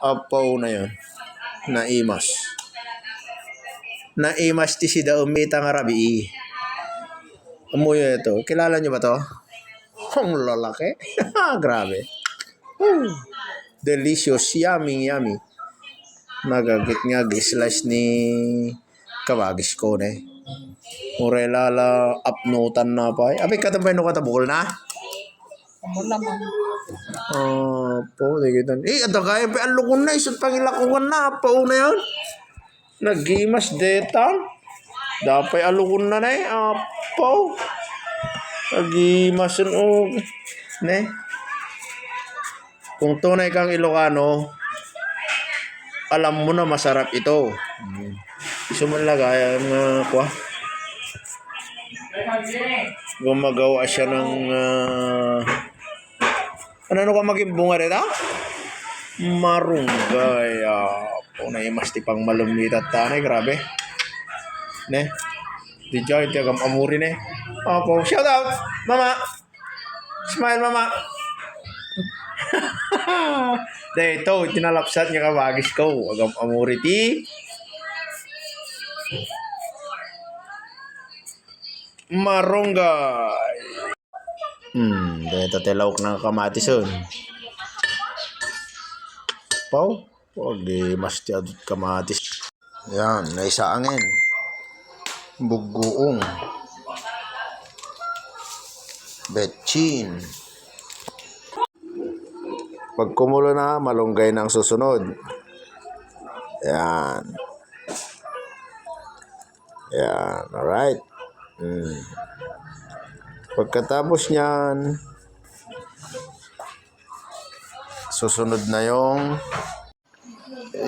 Apaw na yun. Naimas. Naimas ti si Daumita nga rabi. Amoy ito. Kilala niyo ba to? Ang lalaki. Grabe. Delicious. Yummy, yummy. Nagagit nga slice ni kawagis ko ne. Murelala apnutan na pa. Abi katambay no katabukol na? Lamang. Po, digitan. Ato kaya pa alukon na. Isot pangilakukan na. Apaw na yun. Nagimas detan. Dapay alukon na na eh. Apaw. Nagimas yun. Ne? Kung tunay kang Ilocano, alam mo na masarap ito. Gusto mo lagayan nga kwa? Gumagawa siya ng ano ka maging bunga rin marunggay. Punay mas tipang malumit at tanay. Grabe. Ne? Di dyan, tiagam amuri ne. Opo. Shout out, mama. Smile, mama. Dito, tinalapsat niya kawagis ko. Agam amuri ti. Marunggay. Dito tilawak ng kamatis yun. Pau, huwag di mas tiyadot kamatis. Yan, naisaangin. Bugoong. Betchin. Pag kumulo na, malunggay na ang susunod. Yan. Yan, alright. Pagkatapos niyan, susunod na yung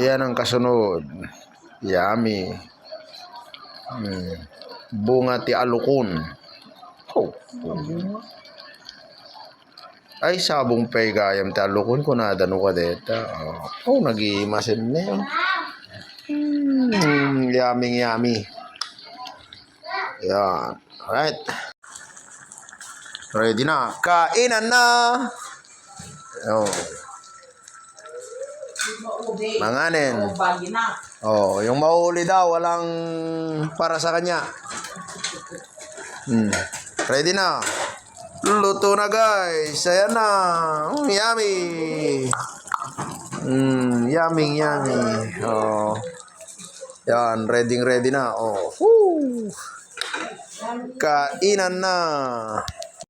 yan ang kasunod. Yummy. Bunga ti alukon. Ay sabong pay gayam ti alukon ko na dano ka deta. Nag-iimasin na yun. Yummy, yummy. Yan. Alright. Ready na. Kainan na. Manganin. Yung mauli daw, walang para sa kanya. Ready na. Luto na guys. Ayan na. Yummy. Yummy, yummy. Yan, ready na. Kainan na.